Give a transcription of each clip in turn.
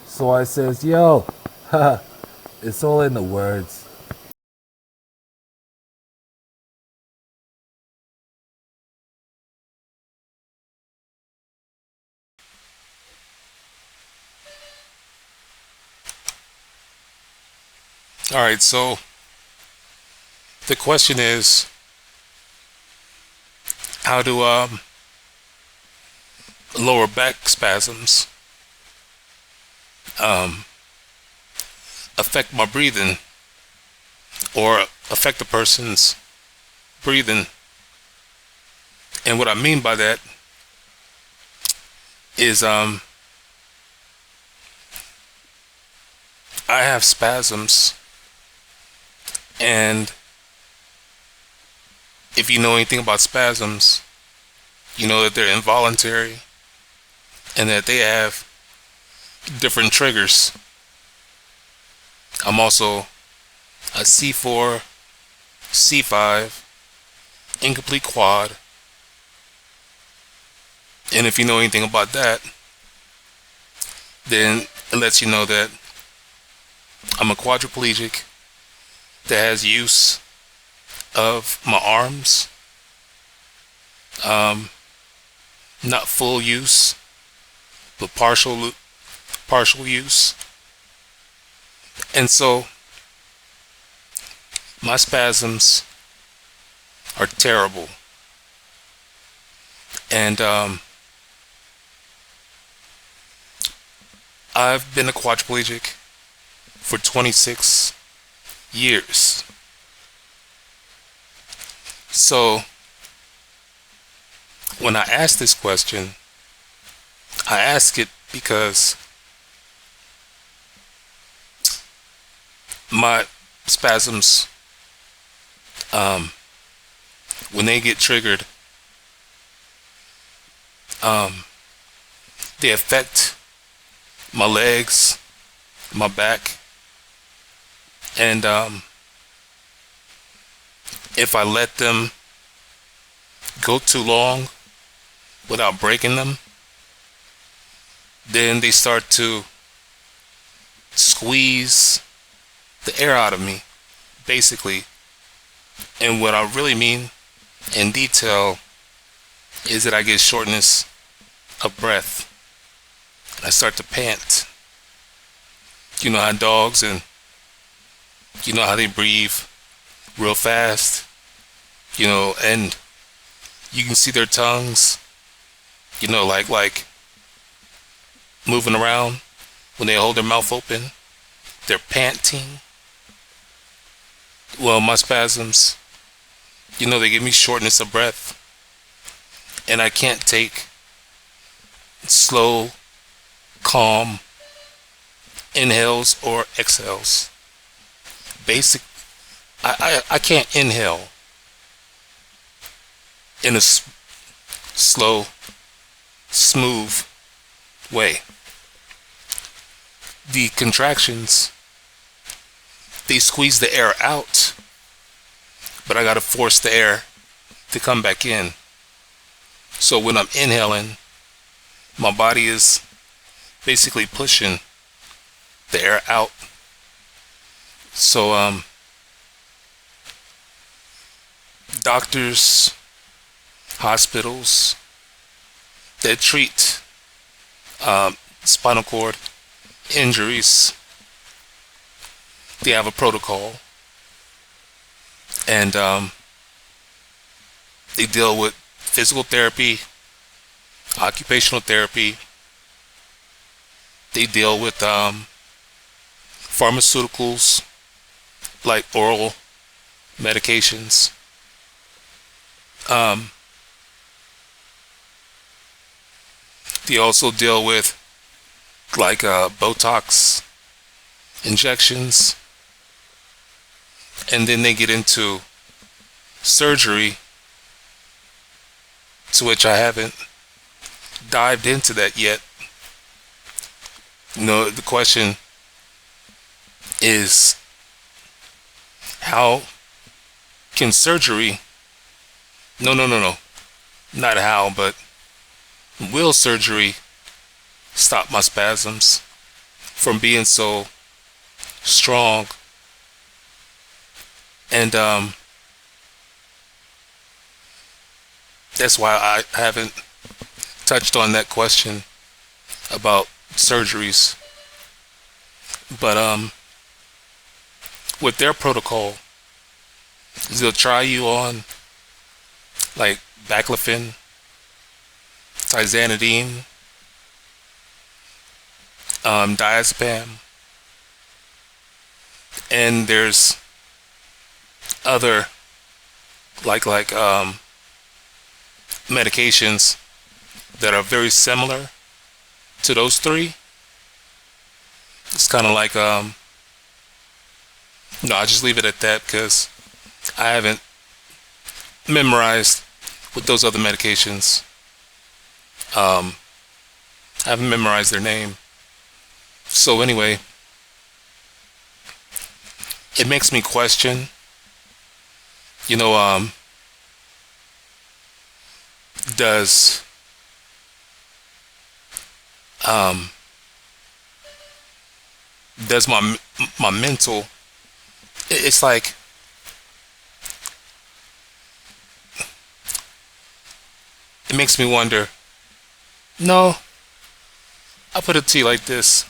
So I says, yo, haha, it's all in the words. All right, so the question is, how do lower back spasms um, affect my breathing or affect a person's breathing? And what I mean by that is I have spasms, and if you know anything about spasms, you know that they're involuntary and that they have different triggers. I'm also a C4, C5, incomplete quad. And if you know anything about that, then it lets you know that I'm a quadriplegic that has use of my arms, not full use, but partial use. And so my spasms are terrible. And I've been a quadriplegic for 26 years. So when I ask this question, I ask it because my spasms, when they get triggered, they affect my legs, my back, and if I let them go too long without breaking them, then they start to squeeze the air out of me, basically. And what I really mean in detail is that I get shortness of breath. I start to pant. You know how dogs, and you know how they breathe real fast, and you can see their tongues, like moving around when they hold their mouth open. They're panting. Well, my spasms, they give me shortness of breath, and I can't take slow, calm inhales or exhales. I can't inhale in a slow, smooth way. The contractions, they squeeze the air out, but I gotta force the air to come back in. So when I'm inhaling, my body is basically pushing the air out. So doctors, hospitals that treat spinal cord injuries, they have a protocol, and they deal with physical therapy, occupational therapy. They deal with pharmaceuticals like oral medications. They also deal with like Botox injections, and then they get into surgery, to which I haven't dived into that yet. The question is, how can surgery, no, not how, but will surgery stop my spasms? from being so strong. And that's why I haven't touched on that question about surgeries. But with their protocol, is they'll try you on like baclofen, tizanidine, diazepam, and there's other like medications that are very similar to those three. It's kind of like no, I'll just leave it at that because I haven't memorized with those other medications. I haven't memorized their name. So anyway, it makes me question, you know, does my mental, it's like it makes me wonder. No, I'll put it to you like this.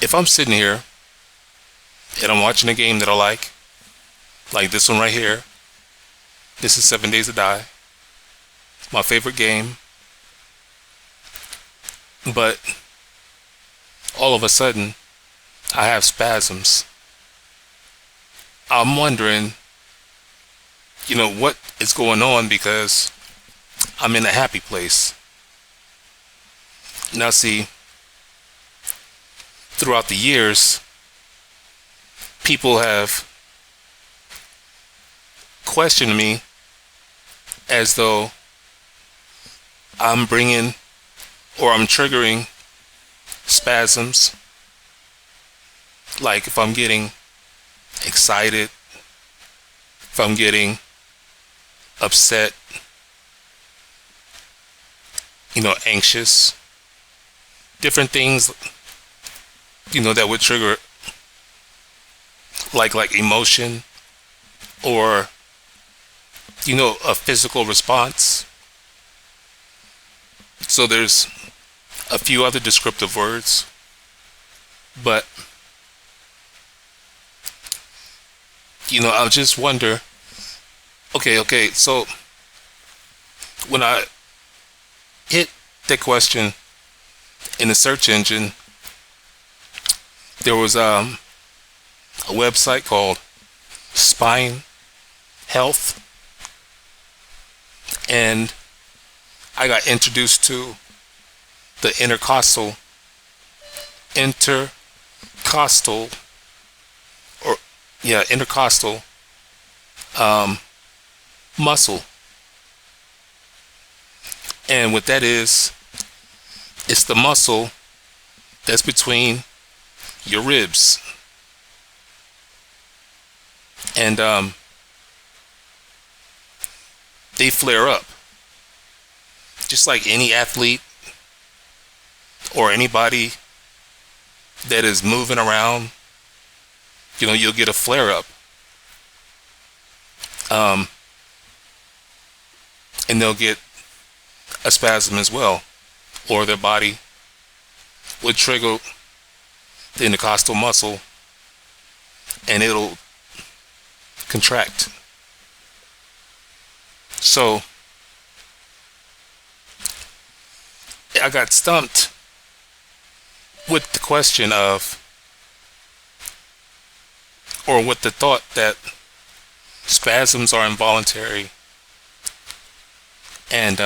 If I'm sitting here and I'm watching a game that I like this one right here, this is 7 Days to Die, my favorite game, but all of a sudden I have spasms. I'm wondering, you know, what is going on because I'm in a happy place. Now see, throughout the years, people have questioned me as though I'm bringing or I'm triggering spasms. Like if I'm getting excited, if I'm getting upset, you know, anxious, different things, you know, that would trigger like emotion or, you know, a physical response. So there's a few other descriptive words, but you know, I just wonder, okay, so when I hit that question in the search engine, there was a website called Spine Health, and I got introduced to the intercostal muscle. And what that is, it's the muscle that's between your ribs. And they flare up. Just like any athlete or anybody that is moving around, you know, you'll get a flare up. And they'll get a spasm as well, or their body would trigger the intercostal muscle and it'll contract. So I got stumped with the question of, or with the thought that spasms are involuntary, and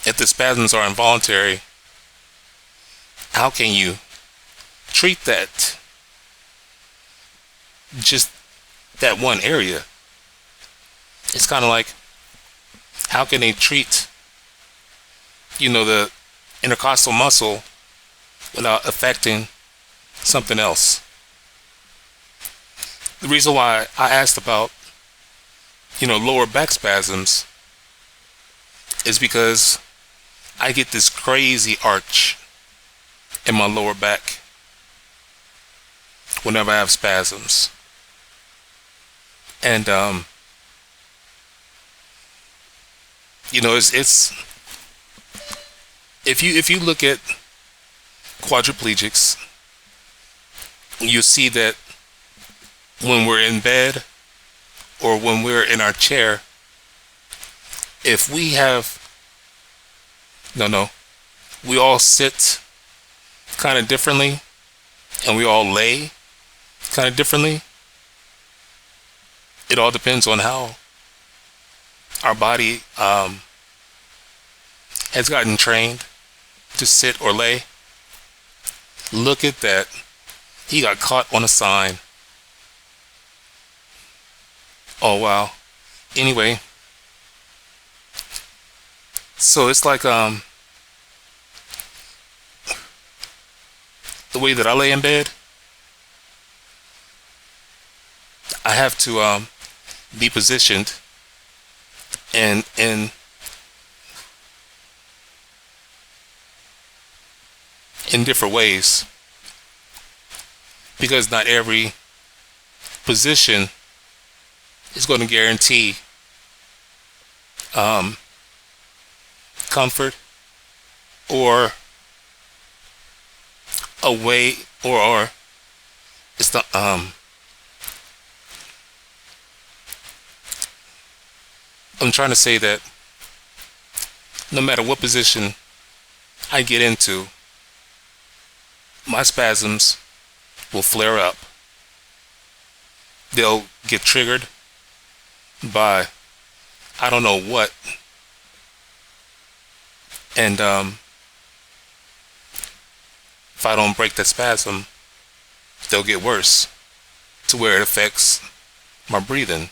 if the spasms are involuntary, how can you treat that, just that one area? It's kind of like, how can they treat, you know, the intercostal muscle without affecting something else? The reason why I asked about, you know, lower back spasms is because I get this crazy arch in my lower back whenever I have spasms. And it's if you look at quadriplegics, you see that when we're in bed or when we're in our chair, if we have we all sit kind of differently and we all lay kind of differently. It all depends on how our body has gotten trained to sit or lay. Look at that. He got caught on a sign. Oh wow. Anyway, so it's like the way that I lay in bed, I have to be positioned in different ways, because not every position is going to guarantee comfort or a way, or it's not I'm trying to say that no matter what position I get into, my spasms will flare up. They'll get triggered by I don't know what. And if I don't break the spasm, they'll get worse to where it affects my breathing.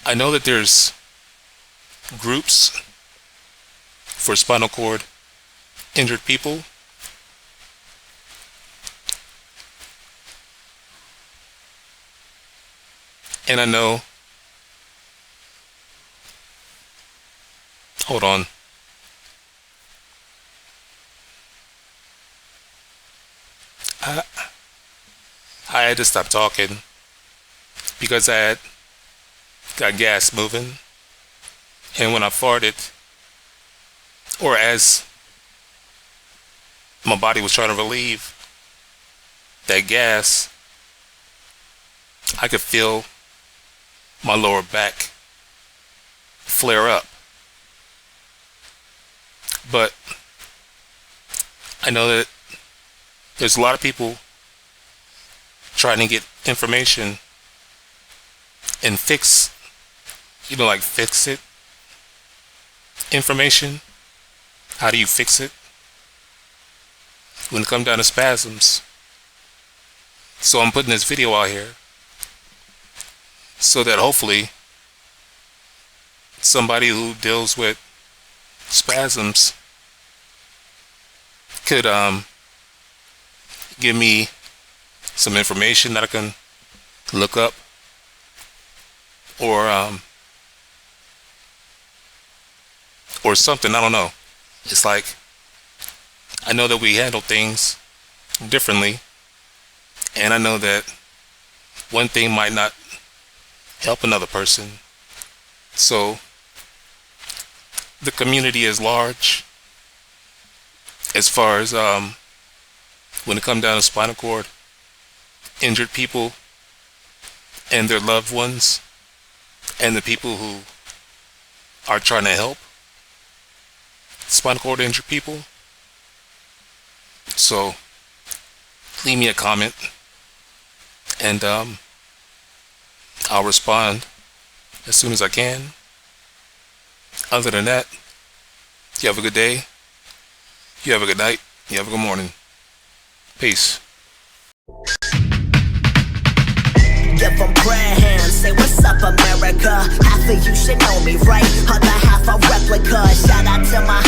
I know that there's groups for spinal cord injured people. And I know, hold on. I had to stop talking because I had got gas moving, and when I farted, or as my body was trying to relieve that gas, I could feel my lower back flare up. But I know that there's a lot of people trying to get information and fix it information. How do you fix it when it comes down to spasms? So I'm putting this video out here so that hopefully somebody who deals with spasms could give me some information that I can look up, or something. I don't know. It's like, I know that we handle things differently, and I know that one thing might not help another person. So the community is large as far as when it comes down to spinal cord injured people and their loved ones, and the people who are trying to help spinal cord injured people. So leave me a comment, and I'll respond as soon as I can. Other than that, you have a good day, you have a good night, you have a good morning. Peace. Give them prayer hands, say what's up America. Half of you should know me, right? Other half a replica. Shout out to my